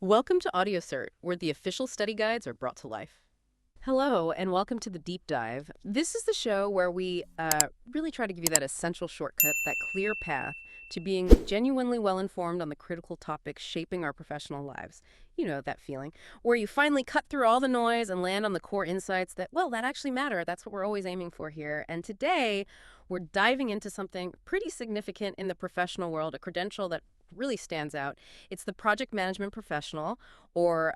Welcome to AudioCert, where the official study guides are brought to life. Hello, and welcome to the Deep Dive. This is the show where we really try to give you that essential shortcut, that clear path to being genuinely well-informed on the critical topics shaping our professional lives. You know that feeling, where you finally cut through all the noise and land on the core insights that, well, that actually matter. That's what we're always aiming for here. And today, we're diving into something pretty significant in the professional world, a credential that really stands out. It's the Project Management Professional, or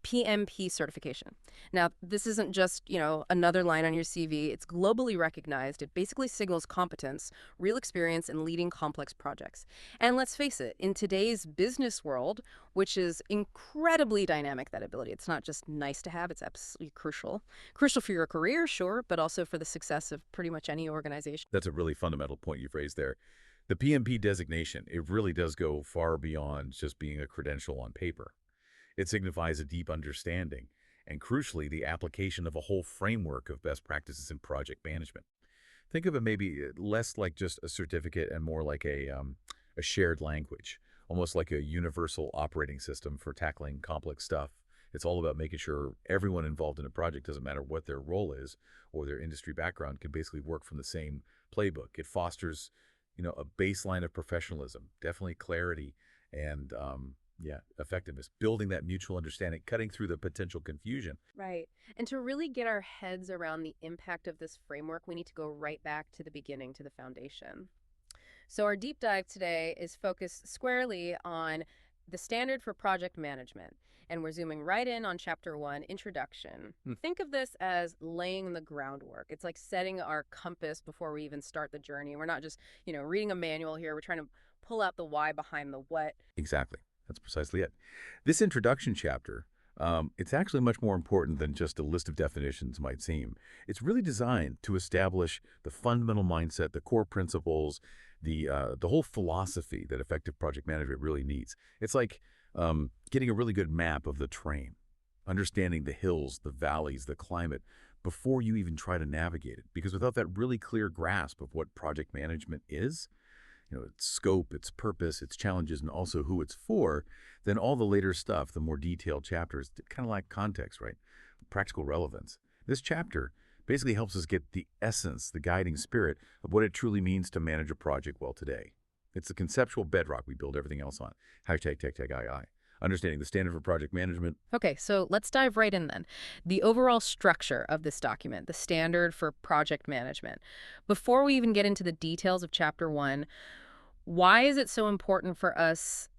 PMP certification. Now, this isn't just, another line on your CV. It's globally recognized. It basically signals competence, real experience in leading complex projects. And let's face it, in today's business world, which is incredibly dynamic, that ability, it's not just nice to have, it's absolutely crucial. Crucial for your career, sure, but also for the success of pretty much any organization. That's a really fundamental point you've raised there. The PMP designation, it really does go far beyond just being a credential on paper. It signifies a deep understanding and, crucially, the application of a whole framework of best practices in project management. Think of it maybe less like just a certificate and more like a shared language, almost like a universal operating system for tackling complex stuff. It's all about making sure everyone involved in a project, doesn't matter what their role is or their industry background, can basically work from the same playbook. It fosters, a baseline of professionalism, definitely clarity, and effectiveness, building that mutual understanding, cutting through the potential confusion. Right. And to really get our heads around the impact of this framework, we need to go right back to the beginning, to the foundation. So our deep dive today is focused squarely on the standard for project management. And we're zooming right in on Chapter 1, Introduction. Think of this as laying the groundwork. It's like setting our compass before we even start the journey. We're not just, reading a manual here. We're trying to pull out the why behind the what. Exactly. That's precisely it. This introduction chapter, it's actually much more important than just a list of definitions might seem. It's really designed to establish the fundamental mindset, the core principles, the whole philosophy that effective project management really needs. It's like getting a really good map of the terrain, understanding the hills, the valleys, the climate, before you even try to navigate it. Because without that really clear grasp of what project management is, its scope, its purpose, its challenges, and also who it's for, then all the later stuff, the more detailed chapters, kind of lack context, right? Practical relevance. This chapter basically helps us get the essence, the guiding spirit of what it truly means to manage a project well today. It's the conceptual bedrock we build everything else on. Hashtag tech tech II. Understanding the standard for project management. Okay, so let's dive right in then. The overall structure of this document, the standard for project management. Before we even get into the details of Chapter 1, why is it so important for us,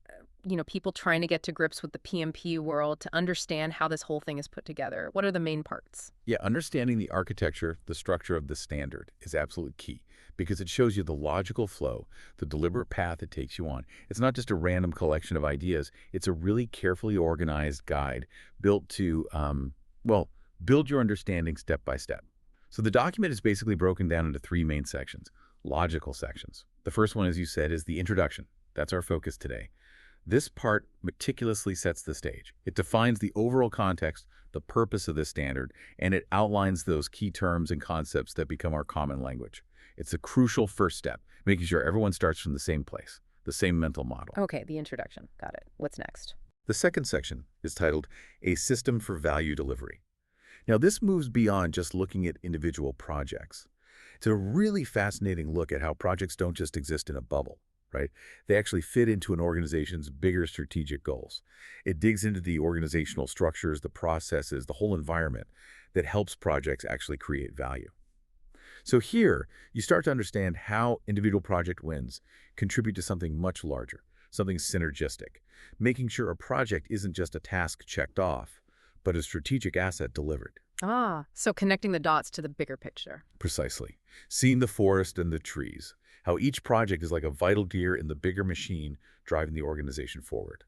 people trying to get to grips with the PMP world, to understand how this whole thing is put together? What are the main parts? Yeah, understanding the architecture, the structure of the standard is absolutely key because it shows you the logical flow, the deliberate path it takes you on. It's not just a random collection of ideas. It's a really carefully organized guide built to, build your understanding step by step. So the document is basically broken down into three main sections, logical sections. The first one, as you said, is the introduction. That's our focus today. This part meticulously sets the stage. It defines the overall context, the purpose of this standard, and it outlines those key terms and concepts that become our common language. It's a crucial first step, making sure everyone starts from the same place, the same mental model. Okay, the introduction. Got it. What's next? The second section is titled A System for Value Delivery. Now, this moves beyond just looking at individual projects. It's a really fascinating look at how projects don't just exist in a bubble, right? They actually fit into an organization's bigger strategic goals. It digs into the organizational structures, the processes, the whole environment that helps projects actually create value. So here, you start to understand how individual project wins contribute to something much larger, something synergistic, making sure a project isn't just a task checked off, but a strategic asset delivered. Ah, so connecting the dots to the bigger picture. Precisely. Seeing the forest and the trees, how each project is like a vital gear in the bigger machine driving the organization forward.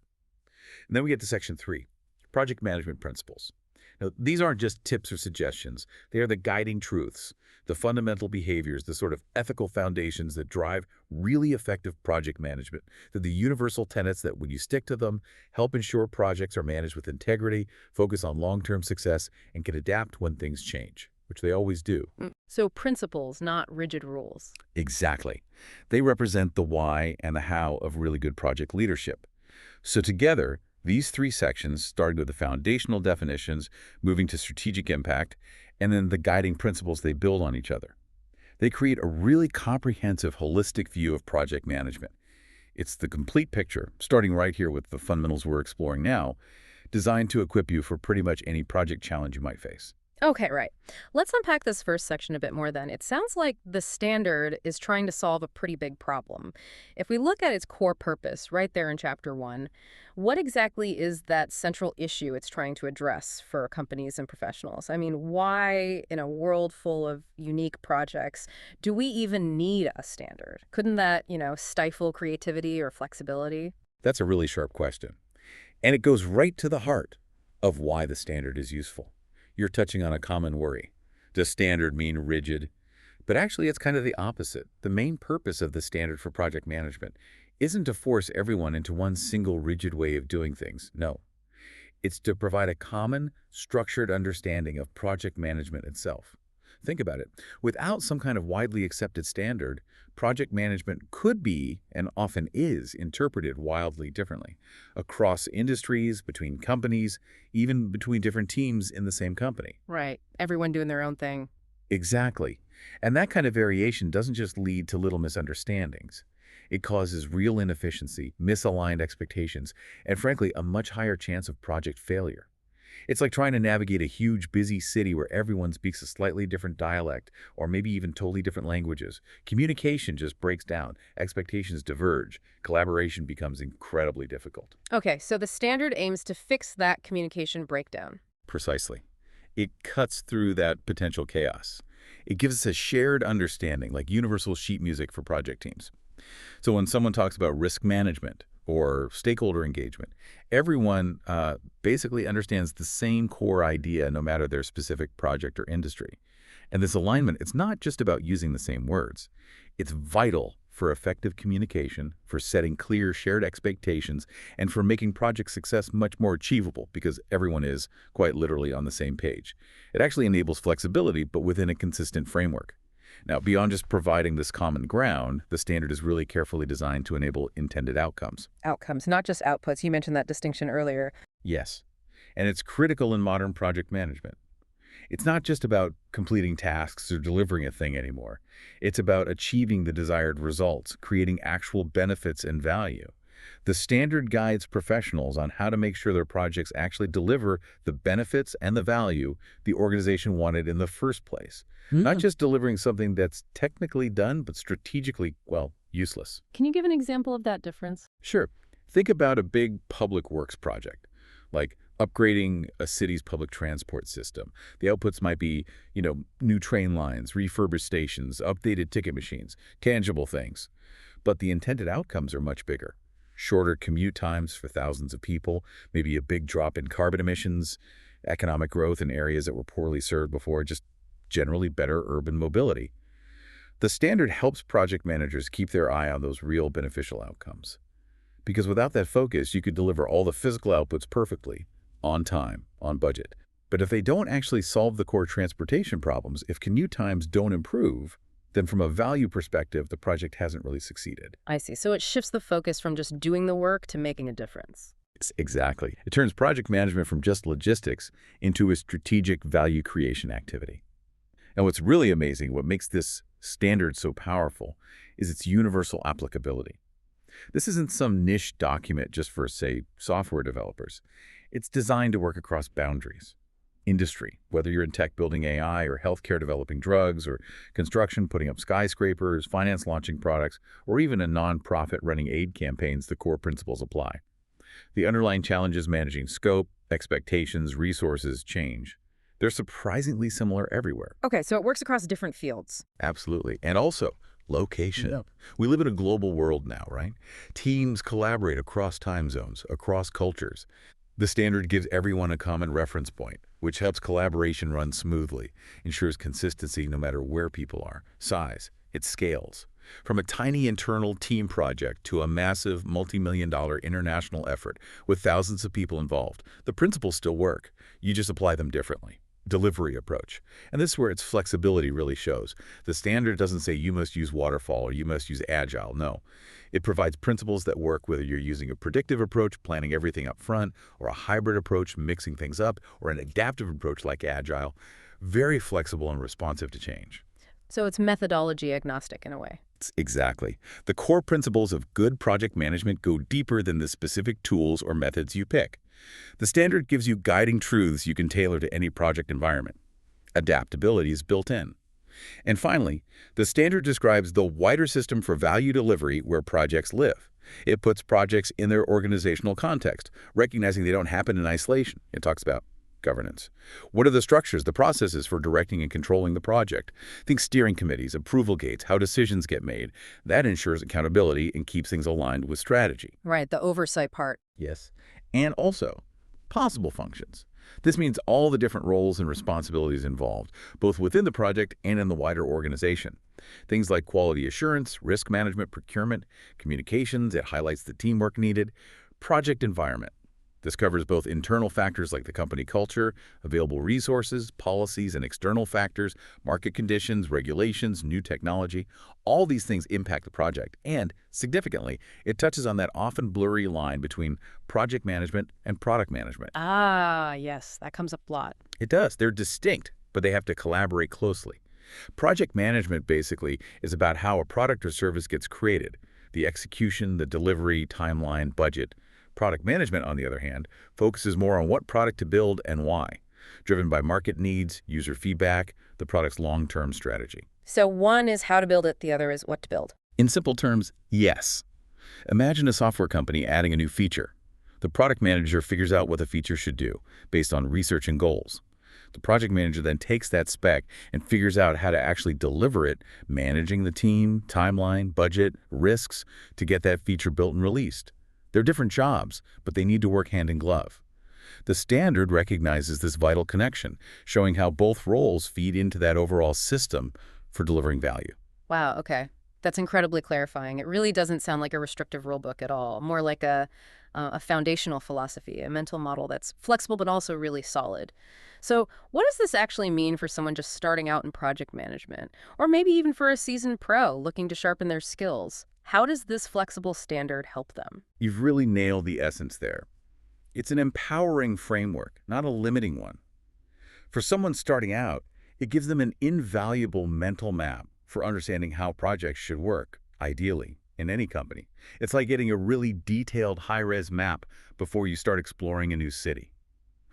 And then we get to Section 3, Project Management Principles. Now, these aren't just tips or suggestions. They are the guiding truths, the fundamental behaviors, the sort of ethical foundations that drive really effective project management. They're the universal tenets that, when you stick to them, help ensure projects are managed with integrity, focus on long-term success, and can adapt when things change, which they always do. So principles, not rigid rules. Exactly. They represent the why and the how of really good project leadership. So together, These three sections, starting with the foundational definitions, moving to strategic impact, and then the guiding principles they build on each other. They create a really comprehensive, holistic view of project management. It's the complete picture, starting right here with the fundamentals we're exploring now, designed to equip you for pretty much any project challenge you might face. Okay, right. Let's unpack this first section a bit more then. It sounds like the standard is trying to solve a pretty big problem. If we look at its core purpose right there in Chapter 1, what exactly is that central issue it's trying to address for companies and professionals? I mean, why, in a world full of unique projects, do we even need a standard? Couldn't that, stifle creativity or flexibility? That's a really sharp question. And it goes right to the heart of why the standard is useful. You're touching on a common worry. Does standard mean rigid? But actually, it's kind of the opposite. The main purpose of the standard for project management isn't to force everyone into one single rigid way of doing things. No. It's to provide a common, structured understanding of project management itself. Think about it. Without some kind of widely accepted standard, project management could be, and often is, interpreted wildly differently across industries, between companies, even between different teams in the same company. Right. Everyone doing their own thing. Exactly. And that kind of variation doesn't just lead to little misunderstandings. It causes real inefficiency, misaligned expectations, and frankly, a much higher chance of project failure. It's like trying to navigate a huge, busy city where everyone speaks a slightly different dialect or maybe even totally different languages. Communication just breaks down, expectations diverge, collaboration becomes incredibly difficult. Okay, so the standard aims to fix that communication breakdown. Precisely. It cuts through that potential chaos. It gives us a shared understanding, like universal sheet music for project teams. So when someone talks about risk management or stakeholder engagement, everyone basically understands the same core idea no matter their specific project or industry. And this alignment, it's not just about using the same words. It's vital for effective communication, for setting clear shared expectations, and for making project success much more achievable because everyone is quite literally on the same page. It actually enables flexibility, but within a consistent framework. Now, beyond just providing this common ground, the standard is really carefully designed to enable intended outcomes. Outcomes, not just outputs. You mentioned that distinction earlier. Yes, and it's critical in modern project management. It's not just about completing tasks or delivering a thing anymore. It's about achieving the desired results, creating actual benefits and value. The standard guides professionals on how to make sure their projects actually deliver the benefits and the value the organization wanted in the first place. Not just delivering something that's technically done, but strategically, well, useless. Can you give an example of that difference? Sure. Think about a big public works project, like upgrading a city's public transport system. The outputs might be, new train lines, refurbished stations, updated ticket machines, tangible things. But the intended outcomes are much bigger. Shorter commute times for thousands of people, maybe a big drop in carbon emissions, economic growth in areas that were poorly served before, just generally better urban mobility. The standard helps project managers keep their eye on those real beneficial outcomes. Because without that focus, you could deliver all the physical outputs perfectly, on time, on budget. But if they don't actually solve the core transportation problems, if commute times don't improve, then from a value perspective, the project hasn't really succeeded. I see. So it shifts the focus from just doing the work to making a difference. Exactly. It turns project management from just logistics into a strategic value creation activity. And what's really amazing, what makes this standard so powerful, is its universal applicability. This isn't some niche document just for, say, software developers. It's designed to work across boundaries. Industry, whether you're in tech building AI or healthcare developing drugs or construction putting up skyscrapers, finance launching products, or even a nonprofit running aid campaigns, the core principles apply. The underlying challenges managing scope, expectations, resources change. They're surprisingly similar everywhere. Okay, so it works across different fields. Absolutely. And also, location. Yeah. We live in a global world now, right? Teams collaborate across time zones, across cultures. The standard gives everyone a common reference point, which helps collaboration run smoothly, ensures consistency no matter where people are. Size, it scales. From a tiny internal team project to a massive multi-million-dollar international effort with thousands of people involved, the principles still work. You just apply them differently. delivery approach. And this is where its flexibility really shows. The standard doesn't say you must use waterfall or you must use agile. No. It provides principles that work whether you're using a predictive approach, planning everything up front, or a hybrid approach, mixing things up, or an adaptive approach like agile. Very flexible and responsive to change. So it's methodology agnostic in a way. Exactly. The core principles of good project management go deeper than the specific tools or methods you pick. The standard gives you guiding truths you can tailor to any project environment. Adaptability is built in. And finally, the standard describes the wider system for value delivery where projects live. It puts projects in their organizational context, recognizing they don't happen in isolation. It talks about governance. What are the structures, the processes for directing and controlling the project? Think steering committees, approval gates, how decisions get made. That ensures accountability and keeps things aligned with strategy. Right, the oversight part. Yes. And also, possible functions. This means all the different roles and responsibilities involved, both within the project and in the wider organization. Things like quality assurance, risk management, procurement, communications. It highlights the teamwork needed. Project environment. This covers both internal factors like the company culture, available resources, policies, and external factors, market conditions, regulations, new technology. All these things impact the project, and, significantly, it touches on that often blurry line between project management and product management. Ah, yes, that comes up a lot. It does. They're distinct, but they have to collaborate closely. Project management, basically, is about how a product or service gets created, the execution, the delivery, timeline, budget. Product management, on the other hand, focuses more on what product to build and why, driven by market needs, user feedback, the product's long-term strategy. So one is how to build it, the other is what to build. In simple terms, yes. Imagine a software company adding a new feature. The product manager figures out what the feature should do, based on research and goals. The project manager then takes that spec and figures out how to actually deliver it, managing the team, timeline, budget, risks, to get that feature built and released. They're different jobs, but they need to work hand in glove. The standard recognizes this vital connection, showing how both roles feed into that overall system for delivering value. Wow, okay. That's incredibly clarifying. It really doesn't sound like a restrictive rulebook at all, more like a foundational philosophy, a mental model that's flexible but also really solid. So what does this actually mean for someone just starting out in project management, or maybe even for a seasoned pro looking to sharpen their skills? How does this flexible standard help them? You've really nailed the essence there. It's an empowering framework, not a limiting one. For someone starting out, it gives them an invaluable mental map for understanding how projects should work, ideally, in any company. It's like getting a really detailed high-res map before you start exploring a new city.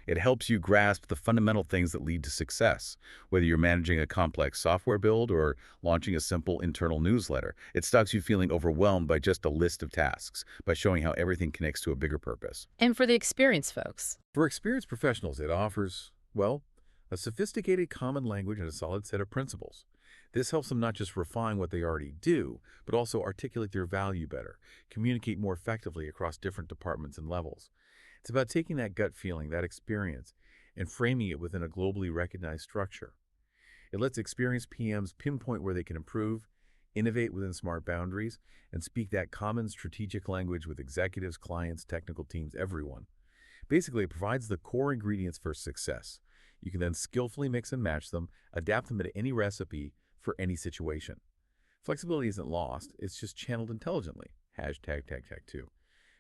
It helps you grasp the fundamental things that lead to success, whether you're managing a complex software build or launching a simple internal newsletter. It stops you feeling overwhelmed by just a list of tasks, by showing how everything connects to a bigger purpose. And for the experienced folks? For experienced professionals, it offers, well, a sophisticated common language and a solid set of principles. This helps them not just refine what they already do, but also articulate their value better, communicate more effectively across different departments and levels. It's about taking that gut feeling, that experience, and framing it within a globally recognized structure. It lets experienced PMs pinpoint where they can improve, innovate within smart boundaries, and speak that common strategic language with executives, clients, technical teams, everyone. Basically, it provides the core ingredients for success. You can then skillfully mix and match them, adapt them to any recipe for any situation. Flexibility isn't lost, it's just channeled intelligently. #tag2.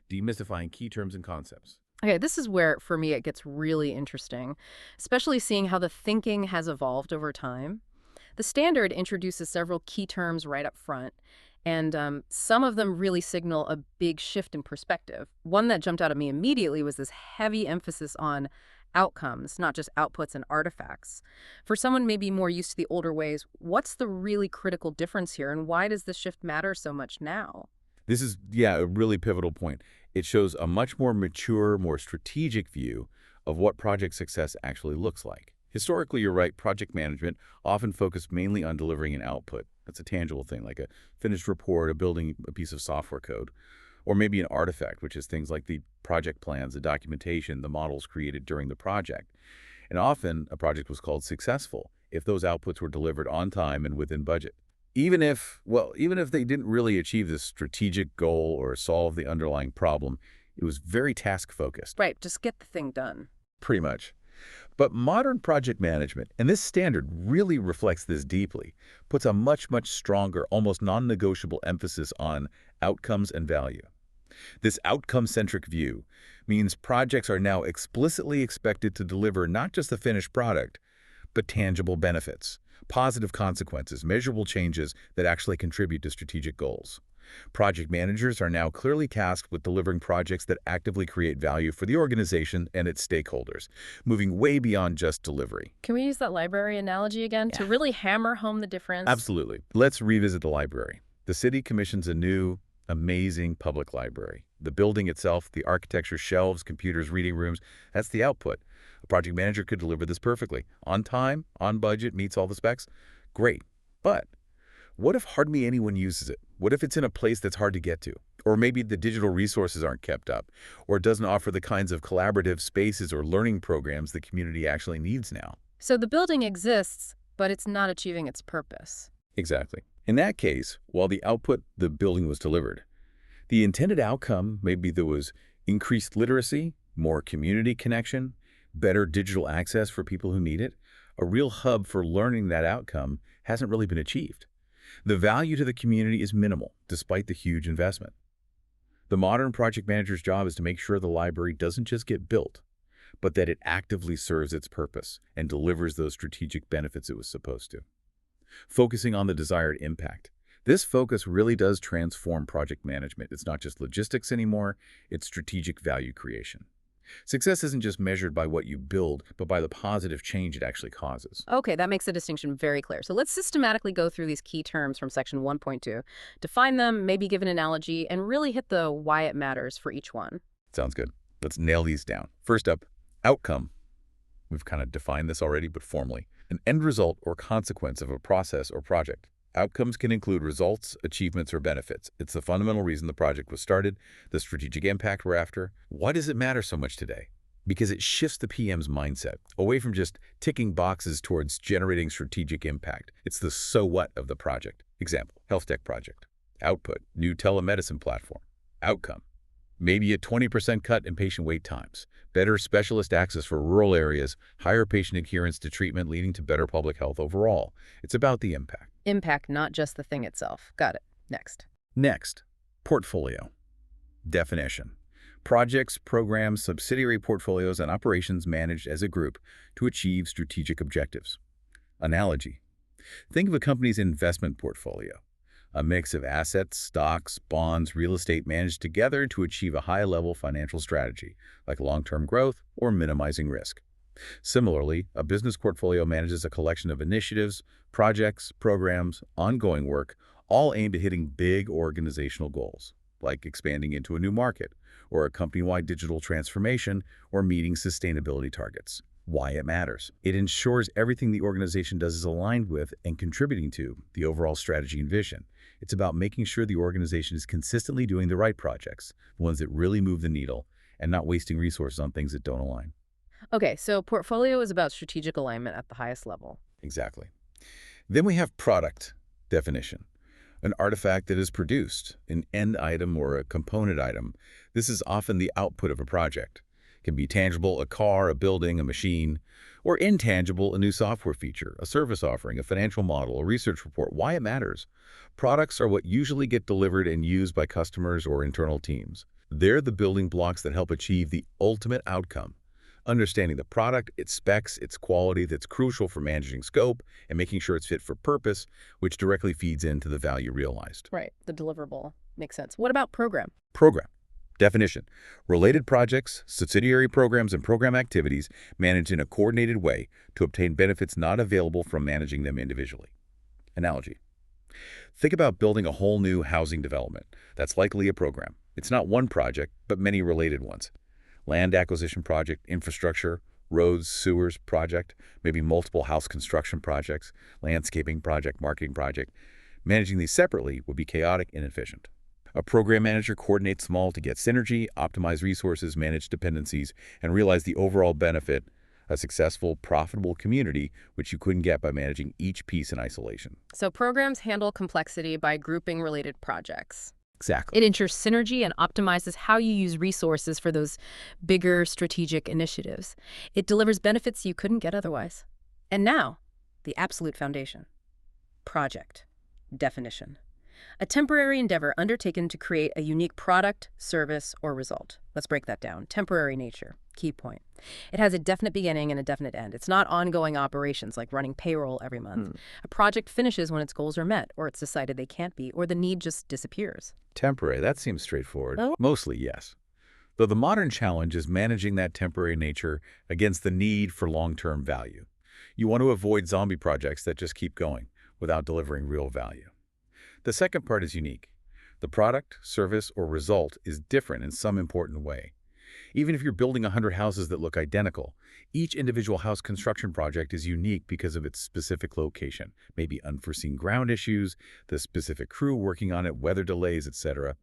Demystifying key terms and concepts. Okay, this is where, for me, it gets really interesting, especially seeing how the thinking has evolved over time. The standard introduces several key terms right up front, and some of them really signal a big shift in perspective. One that jumped out at me immediately was this heavy emphasis on outcomes, not just outputs and artifacts. For someone maybe more used to the older ways, what's the really critical difference here, and why does this shift matter so much now? This is, a really pivotal point. It shows a much more mature, more strategic view of what project success actually looks like. Historically, you're right, project management often focused mainly on delivering an output. That's a tangible thing, like a finished report, a building a piece of software code, or maybe an artifact, which is things like the project plans, the documentation, the models created during the project. And often, a project was called successful if those outputs were delivered on time and within budget. Even if they didn't really achieve this strategic goal or solve the underlying problem, it was very task-focused. Right, just get the thing done. Pretty much. But modern project management, and this standard really reflects this deeply, puts a much, much stronger, almost non-negotiable emphasis on outcomes and value. This outcome-centric view means projects are now explicitly expected to deliver not just the finished product, but tangible benefits, positive consequences, measurable changes that actually contribute to strategic goals. Project managers are now clearly tasked with delivering projects that actively create value for the organization and its stakeholders, moving way beyond just delivery. Can we use that library analogy again to really hammer home the difference? Absolutely. Let's revisit the library. The city commissions a new, amazing public library. The building itself, the architecture, shelves, computers, reading rooms, that's the output. A project manager could deliver this perfectly. On time, on budget, meets all the specs. Great. But what if hardly anyone uses it? What if it's in a place that's hard to get to? Or maybe the digital resources aren't kept up, or it doesn't offer the kinds of collaborative spaces or learning programs the community actually needs now. So the building exists, but it's not achieving its purpose. Exactly. In that case, while the building was delivered, the intended outcome, maybe there was increased literacy, more community connection, better digital access for people who need it, a real hub for learning that outcome hasn't really been achieved. The value to the community is minimal, despite the huge investment. The modern project manager's job is to make sure the library doesn't just get built, but that it actively serves its purpose and delivers those strategic benefits it was supposed to. Focusing on the desired impact. This focus really does transform project management. It's not just logistics anymore, it's strategic value creation. Success isn't just measured by what you build, but by the positive change it actually causes. Okay, that makes the distinction very clear. So let's systematically go through these key terms from section 1.2, define them, maybe give an analogy, and really hit the why it matters for each one. Sounds good. Let's nail these down. First up, outcome. We've kind of defined this already, but formally. An end result or consequence of a process or project. Outcomes can include results, achievements, or benefits. It's the fundamental reason the project was started, the strategic impact we're after. Why does it matter so much today? Because it shifts the PM's mindset, away from just ticking boxes towards generating strategic impact. It's the so what of the project. Example, health tech project. Output, new telemedicine platform. Outcome, maybe a 20% cut in patient wait times, better specialist access for rural areas, higher patient adherence to treatment leading to better public health overall. It's about the impact. Impact, not just the thing itself. Got it. Next, portfolio. Definition. Projects, programs, subsidiary portfolios, and operations managed as a group to achieve strategic objectives. Analogy. Think of a company's investment portfolio, a mix of assets, stocks, bonds, real estate managed together to achieve a high-level financial strategy, like long-term growth or minimizing risk. Similarly, a business portfolio manages a collection of initiatives, projects, programs, ongoing work, all aimed at hitting big organizational goals, like expanding into a new market, or a company-wide digital transformation, or meeting sustainability targets. Why it matters. It ensures everything the organization does is aligned with and contributing to the overall strategy and vision. It's about making sure the organization is consistently doing the right projects, the ones that really move the needle, and not wasting resources on things that don't align. Okay, so portfolio is about strategic alignment at the highest level. Exactly. Then we have product definition, an artifact that is produced, an end item or a component item. This is often the output of a project. It can be tangible, a car, a building, a machine, or intangible, a new software feature, a service offering, a financial model, a research report. Why it matters. Products are what usually get delivered and used by customers or internal teams. They're the building blocks that help achieve the ultimate outcome. Understanding the product, its specs, its quality, that's crucial for managing scope and making sure it's fit for purpose, which directly feeds into the value realized. Right, the deliverable. Makes sense. What about program? Program. Definition. Related projects, subsidiary programs, and program activities managed in a coordinated way to obtain benefits not available from managing them individually. Analogy. Think about building a whole new housing development. That's likely a program. It's not one project, but many related ones. Land acquisition project, infrastructure, roads, sewers project, maybe multiple house construction projects, landscaping project, marketing project. Managing these separately would be chaotic and inefficient. A program manager coordinates them all to get synergy, optimize resources, manage dependencies, and realize the overall benefit, a successful, profitable community, which you couldn't get by managing each piece in isolation. So programs handle complexity by grouping related projects. Exactly. It ensures synergy and optimizes how you use resources for those bigger strategic initiatives. It delivers benefits you couldn't get otherwise. And now, the absolute foundation. Project. Definition. A temporary endeavor undertaken to create a unique product, service, or result. Let's break that down. Temporary nature. Key point. It has a definite beginning and a definite end. It's not ongoing operations like running payroll every month. A project finishes when its goals are met, or it's decided they can't be, or the need just disappears. Temporary, that seems straightforward. Oh. Mostly, yes. Though the modern challenge is managing that temporary nature against the need for long-term value. You want to avoid zombie projects that just keep going without delivering real value. The second part is unique. The product, service, or result is different in some important way. Even if you're building 100 houses that look identical, each individual house construction project is unique because of its specific location, maybe unforeseen ground issues, the specific crew working on it, weather delays, etc.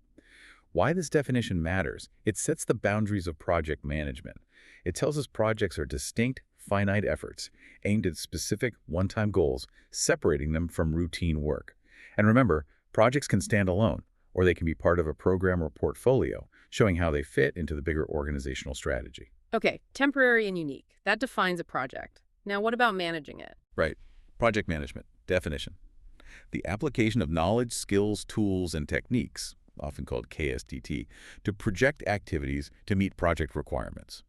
Why this definition matters? It sets the boundaries of project management. It tells us projects are distinct, finite efforts aimed at specific, one-time goals, separating them from routine work. And remember, projects can stand alone, or they can be part of a program or portfolio, showing how they fit into the bigger organizational strategy. Okay, temporary and unique. That defines a project. Now, what about managing it? Right. Project management. Definition. The application of knowledge, skills, tools, and techniques, often called KSTT, to project activities to meet project requirements.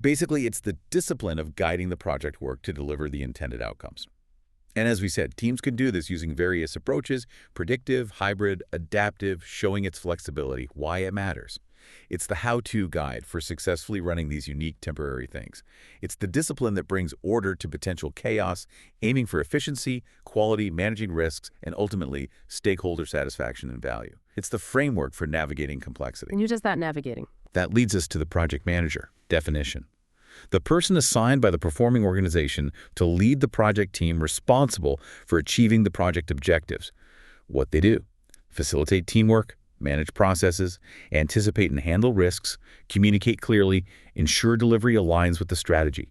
Basically, it's the discipline of guiding the project work to deliver the intended outcomes. And as we said, teams can do this using various approaches: predictive, hybrid, adaptive, showing its flexibility, why it matters. It's the how-to guide for successfully running these unique temporary things. It's the discipline that brings order to potential chaos, aiming for efficiency, quality, managing risks, and ultimately, stakeholder satisfaction and value. It's the framework for navigating complexity. And who does that navigating? That leads us to the project manager. Definition. The person assigned by the performing organization to lead the project team responsible for achieving the project objectives. What they do: facilitate teamwork, manage processes, anticipate and handle risks, communicate clearly, ensure delivery aligns with the strategy.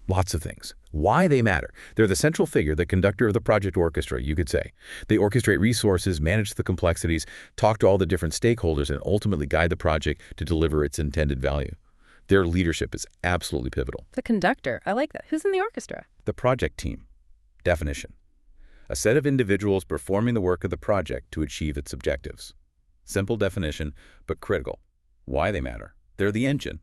Lots of things. Why they matter. They're the central figure, the conductor of the project orchestra, you could say. They orchestrate resources, manage the complexities, talk to all the different stakeholders, and ultimately guide the project to deliver its intended value. Their leadership is absolutely pivotal. The conductor. I like that. Who's in the orchestra? The project team. Definition. A set of individuals performing the work of the project to achieve its objectives. Simple definition, but critical. Why they matter. They're the engine,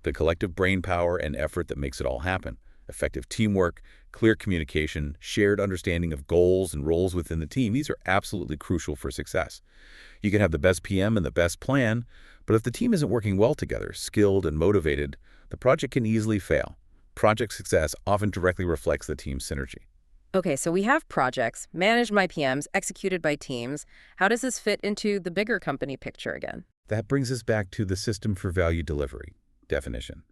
the collective brain power and effort that makes it all happen. Effective teamwork, clear communication, shared understanding of goals and roles within the team. These are absolutely crucial for success. You can have the best PM and the best plan, but if the team isn't working well together, skilled and motivated, the project can easily fail. Project success often directly reflects the team's synergy. Okay, so we have projects, managed by PMs, executed by teams. How does this fit into the bigger company picture again? That brings us back to the system for value delivery. Definition.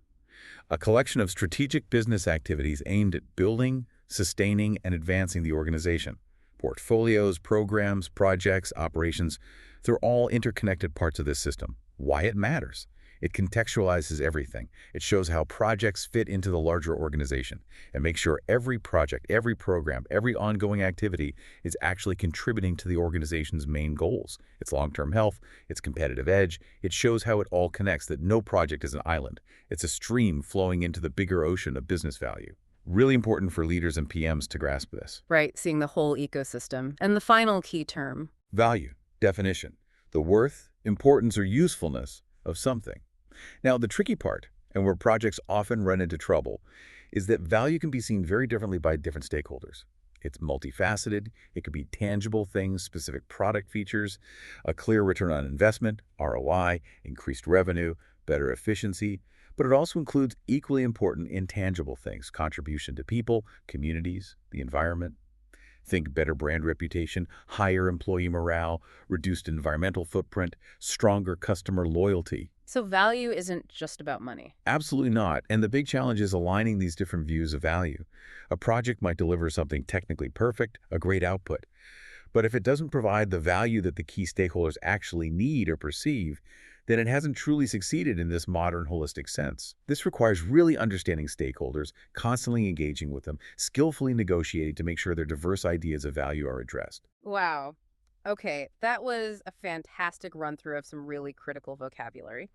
A collection of strategic business activities aimed at building, sustaining, and advancing the organization. Portfolios, programs, projects, operations, they're all interconnected parts of this system. Why it matters. It contextualizes everything. It shows how projects fit into the larger organization and makes sure every project, every program, every ongoing activity is actually contributing to the organization's main goals, its long-term health, its competitive edge. It shows how it all connects, that no project is an island. It's a stream flowing into the bigger ocean of business value. Really important for leaders and PMs to grasp this. Right, seeing the whole ecosystem. And the final key term. Value. Definition. The worth, importance, or usefulness of something. Now, the tricky part, and where projects often run into trouble, is that value can be seen very differently by different stakeholders. It's multifaceted. It could be tangible things, specific product features, a clear return on investment, ROI, increased revenue, better efficiency, but it also includes equally important intangible things: contribution to people, communities, the environment. Think better brand reputation, higher employee morale, reduced environmental footprint, stronger customer loyalty. So value isn't just about money. Absolutely not. And the big challenge is aligning these different views of value. A project might deliver something technically perfect, a great output. But if it doesn't provide the value that the key stakeholders actually need or perceive, then it hasn't truly succeeded in this modern holistic sense. This requires really understanding stakeholders, constantly engaging with them, skillfully negotiating to make sure their diverse ideas of value are addressed. Wow. Okay, that was a fantastic run through of some really critical vocabulary.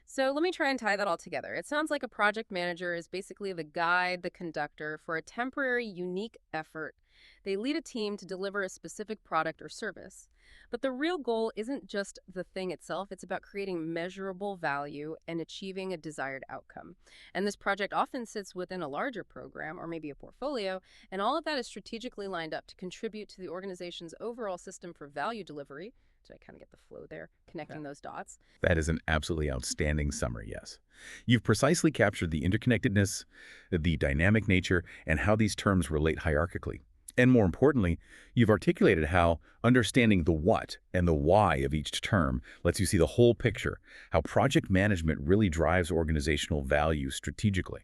So let me try and tie that all together. It sounds like a project manager is basically the guide, the conductor for a temporary, unique effort. They lead a team to deliver a specific product or service. But the real goal isn't just the thing itself, it's about creating measurable value and achieving a desired outcome. And this project often sits within a larger program or maybe a portfolio, and all of that is strategically lined up to contribute to the organization's overall system for value delivery. Did I kind of get the flow there, connecting those dots? That is an absolutely outstanding summary, yes. You've precisely captured the interconnectedness, the dynamic nature, and how these terms relate hierarchically. And more importantly, you've articulated how understanding the what and the why of each term lets you see the whole picture, how project management really drives organizational value strategically.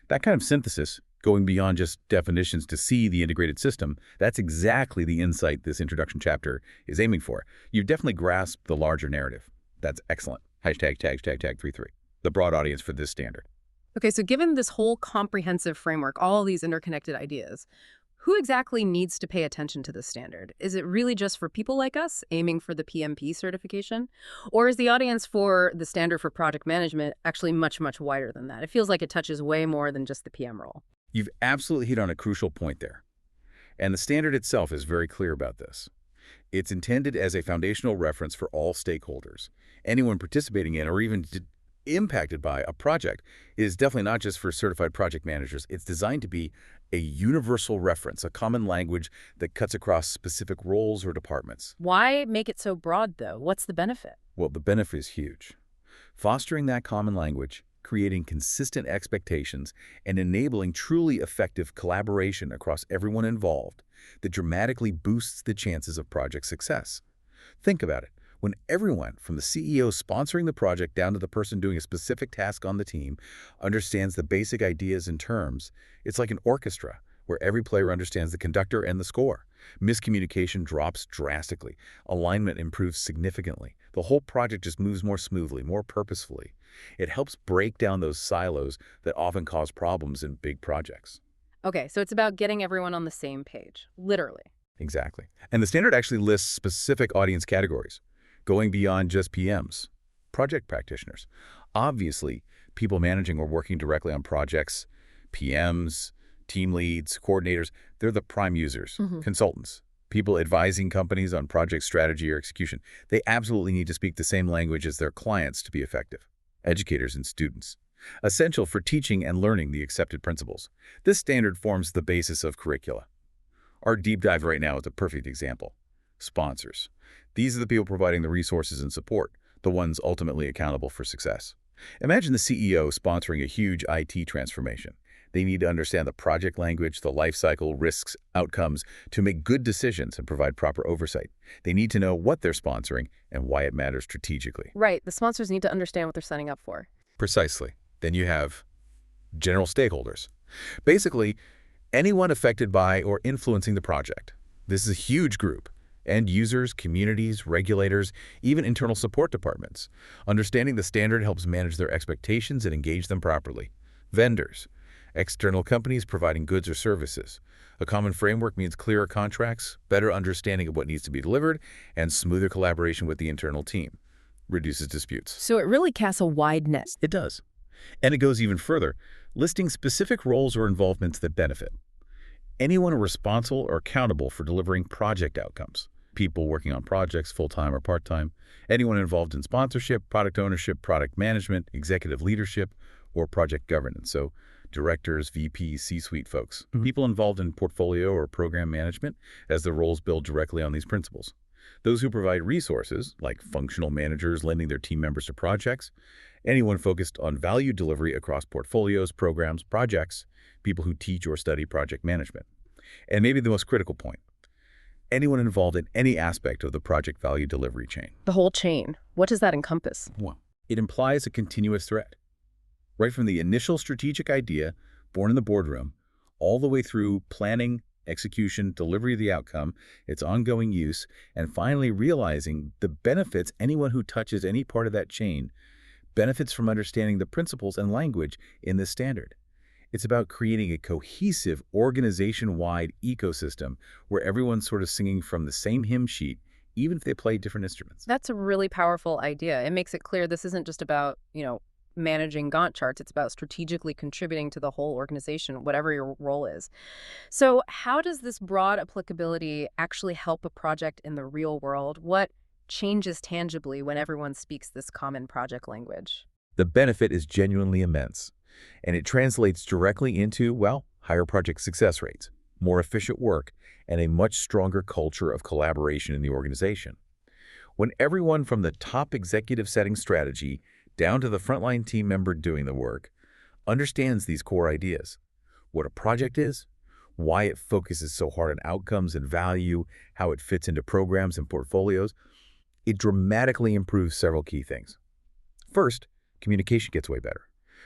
That kind of synthesis, going beyond just definitions to see the integrated system, that's exactly the insight this introduction chapter is aiming for. You've definitely grasped the larger narrative. That's excellent. Hashtag 33. The broad audience for this standard. Okay, so given this whole comprehensive framework, all these interconnected ideas, who exactly needs to pay attention to this standard? Is it really just for people like us aiming for the PMP certification? Or is the audience for the standard for project management actually much, much wider than that? It feels like it touches way more than just the PM role. You've absolutely hit on a crucial point there. And the standard itself is very clear about this. It's intended as a foundational reference for all stakeholders. Anyone participating in or even impacted by a project is definitely not just for certified project managers. It's designed to be a universal reference, a common language that cuts across specific roles or departments. Why make it so broad, though? What's the benefit? Well, the benefit is huge. Fostering that common language, creating consistent expectations, and enabling truly effective collaboration across everyone involved that dramatically boosts the chances of project success. Think about it. When everyone, from the CEO sponsoring the project down to the person doing a specific task on the team, understands the basic ideas and terms, it's like an orchestra where every player understands the conductor and the score. Miscommunication drops drastically. Alignment improves significantly. The whole project just moves more smoothly, more purposefully. It helps break down those silos that often cause problems in big projects. Okay, so it's about getting everyone on the same page, literally. Exactly. And the standard actually lists specific audience categories, going beyond just PMs, project practitioners. Obviously, people managing or working directly on projects, PMs, team leads, coordinators, they're the prime users, consultants, people advising companies on project strategy or execution. They absolutely need to speak the same language as their clients to be effective. Educators and students, essential for teaching and learning the accepted principles. This standard forms the basis of curricula. Our deep dive right now is a perfect example. Sponsors. These are the people providing the resources and support, the ones ultimately accountable for success. Imagine the CEO sponsoring a huge IT transformation. They need to understand the project language, the life cycle, risks, outcomes to make good decisions and provide proper oversight. They need to know what they're sponsoring and why it matters strategically. Right, the sponsors need to understand what they're signing up for. Precisely. Then you have general stakeholders. Basically, anyone affected by or influencing the project. This is a huge group. End users, communities, regulators, even internal support departments. Understanding the standard helps manage their expectations and engage them properly. Vendors. External companies providing goods or services. A common framework means clearer contracts, better understanding of what needs to be delivered, and smoother collaboration with the internal team. Reduces disputes. So it really casts a wide net. It does. And it goes even further, listing specific roles or involvements that benefit. Anyone responsible or accountable for delivering project outcomes. People working on projects full-time or part-time. Anyone involved in sponsorship, product ownership, product management, executive leadership, or project governance. So directors, VPs, C-suite folks. People involved in portfolio or program management as the roles build directly on these principles. Those who provide resources, like functional managers lending their team members to projects. Anyone focused on value delivery across portfolios, programs, projects. People who teach or study project management. And maybe the most critical point, anyone involved in any aspect of the project value delivery chain. The whole chain. What does that encompass? Well, it implies a continuous thread. Right from the initial strategic idea, born in the boardroom, all the way through planning, execution, delivery of the outcome, its ongoing use, and finally realizing the benefits anyone who touches any part of that chain benefits from understanding the principles and language in this standard. It's about creating a cohesive, organization-wide ecosystem where everyone's sort of singing from the same hymn sheet, even if they play different instruments. That's a really powerful idea. It makes it clear this isn't just about, managing Gantt charts. It's about strategically contributing to the whole organization, whatever your role is. So how does this broad applicability actually help a project in the real world? What changes tangibly when everyone speaks this common project language? The benefit is genuinely immense, and it translates directly into, well, higher project success rates, more efficient work, and a much stronger culture of collaboration in the organization. When everyone from the top executive setting strategy down to the frontline team member doing the work understands these core ideas, what a project is, why it focuses so hard on outcomes and value, how it fits into programs and portfolios, it dramatically improves several key things. First, communication gets way better.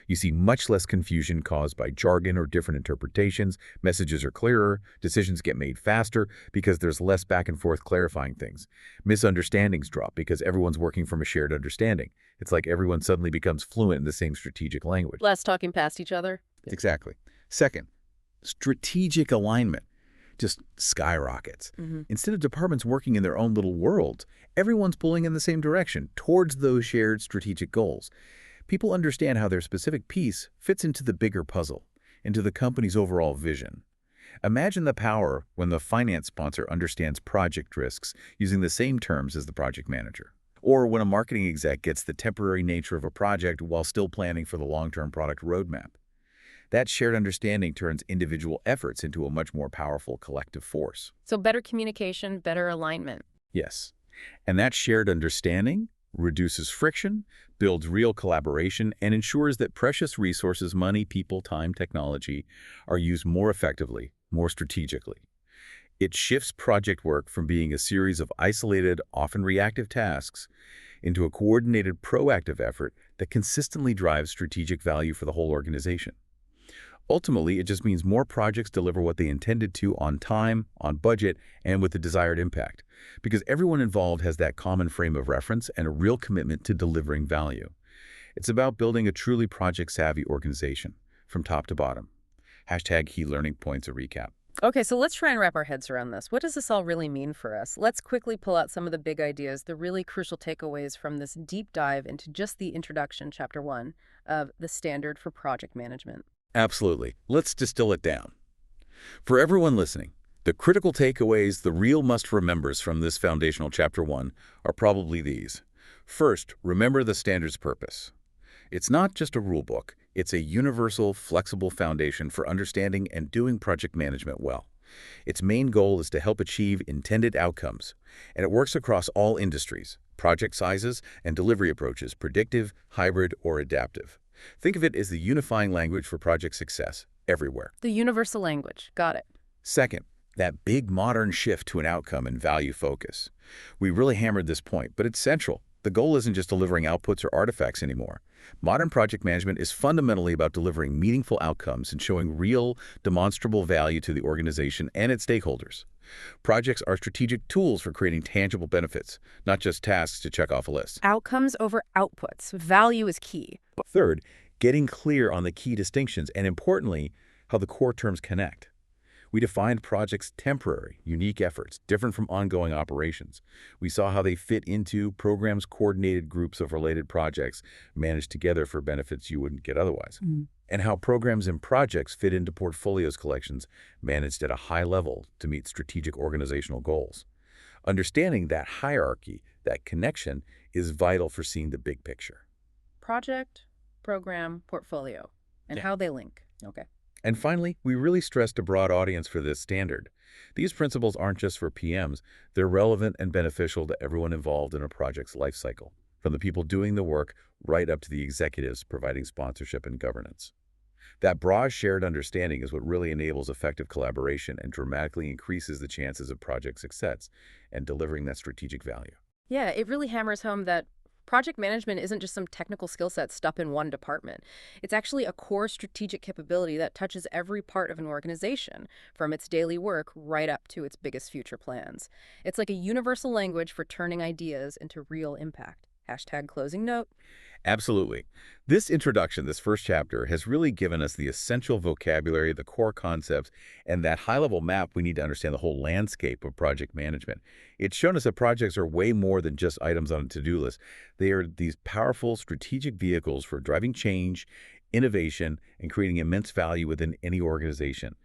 You see much less confusion caused by jargon or different interpretations, messages are clearer, decisions get made faster because there's less back and forth clarifying things. Misunderstandings drop because everyone's working from a shared understanding. It's like everyone suddenly becomes fluent in the same strategic language. Less talking past each other? Exactly. Second, strategic alignment just skyrockets. Instead of departments working in their own little worlds, everyone's pulling in the same direction towards those shared strategic goals. People understand how their specific piece fits into the bigger puzzle, into the company's overall vision. Imagine the power when the finance sponsor understands project risks using the same terms as the project manager. Or when a marketing exec gets the temporary nature of a project while still planning for the long-term product roadmap. That shared understanding turns individual efforts into a much more powerful collective force. So better communication, better alignment. Yes. And that shared understanding reduces friction, builds real collaboration, and ensures that precious resources, money, people, time, technology, are used more effectively, more strategically. It shifts project work from being a series of isolated, often reactive tasks into a coordinated, proactive effort that consistently drives strategic value for the whole organization. Ultimately, it just means more projects deliver what they intended to on time, on budget, and with the desired impact, because everyone involved has that common frame of reference and a real commitment to delivering value. It's about building a truly project-savvy organization, from top to bottom. Hashtag key learning points, a recap. Okay, so let's try and wrap our heads around this. What does this all really mean for us? Let's quickly pull out some of the big ideas, the really crucial takeaways from this deep dive into just the introduction, Chapter 1, of the Standard for Project Management. Absolutely. Let's distill it down. For everyone listening, the critical takeaways, the real must-remembers from this foundational Chapter 1 are probably these. First, remember the standard's purpose. It's not just a rule book. It's a universal, flexible foundation for understanding and doing project management well. Its main goal is to help achieve intended outcomes, and it works across all industries, project sizes, and delivery approaches, predictive, hybrid, or adaptive. Think of it as the unifying language for project success everywhere. The universal language. Got it. Second, that big modern shift to an outcome and value focus. We really hammered this point, but it's central. The goal isn't just delivering outputs or artifacts anymore. Modern project management is fundamentally about delivering meaningful outcomes and showing real, demonstrable value to the organization and its stakeholders. Projects are strategic tools for creating tangible benefits, not just tasks to check off a list. Outcomes over outputs. Value is key. Third, getting clear on the key distinctions and, importantly, how the core terms connect. We defined projects temporary, unique efforts, different from ongoing operations. We saw how they fit into programs, coordinated groups of related projects managed together for benefits you wouldn't get otherwise. And how programs and projects fit into portfolios collections managed at a high level to meet strategic organizational goals. Understanding that hierarchy, that connection, is vital for seeing the big picture. Project, program, portfolio, and how they link. Okay. And finally, we really stressed a broad audience for this standard. These principles aren't just for PMs, they're relevant and beneficial to everyone involved in a project's life cycle, from the people doing the work right up to the executives providing sponsorship and governance. That broad shared understanding is what really enables effective collaboration and dramatically increases the chances of project success and delivering that strategic value. Yeah, it really hammers home that project management isn't just some technical skill set stuck in one department. It's actually a core strategic capability that touches every part of an organization, from its daily work right up to its biggest future plans. It's like a universal language for turning ideas into real impact. Hashtag closing note. Absolutely. This introduction, this first chapter, has really given us the essential vocabulary, the core concepts, and that high-level map we need to understand the whole landscape of project management. It's shown us that projects are way more than just items on a to-do list. They are these powerful strategic vehicles for driving change, innovation, and creating immense value within any organization.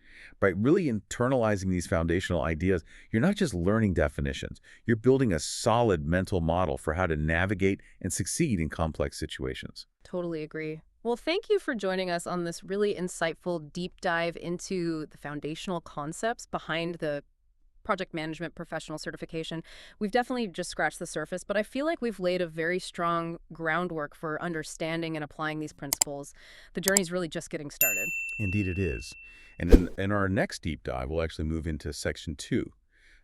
By really internalizing these foundational ideas, you're not just learning definitions, you're building a solid mental model for how to navigate and succeed in complex situations. Totally agree. Well, thank you for joining us on this really insightful deep dive into the foundational concepts behind the project management professional certification. We've definitely just scratched the surface, but I feel like we've laid a very strong groundwork for understanding and applying these principles. The journey's really just getting started. Indeed it is. And in our next deep dive, we'll actually move into Section 2,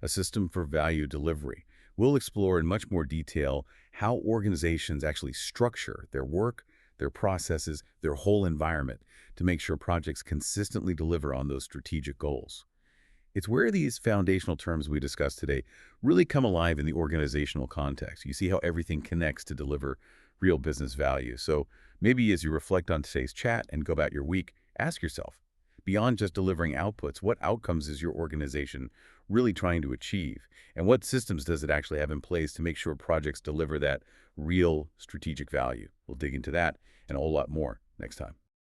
a system for value delivery. We'll explore in much more detail how organizations actually structure their work, their processes, their whole environment to make sure projects consistently deliver on those strategic goals. It's where these foundational terms we discussed today really come alive in the organizational context. You see how everything connects to deliver real business value. So maybe as you reflect on today's chat and go about your week, ask yourself, beyond just delivering outputs, what outcomes is your organization really trying to achieve? And what systems does it actually have in place to make sure projects deliver that real strategic value? We'll dig into that and a whole lot more next time.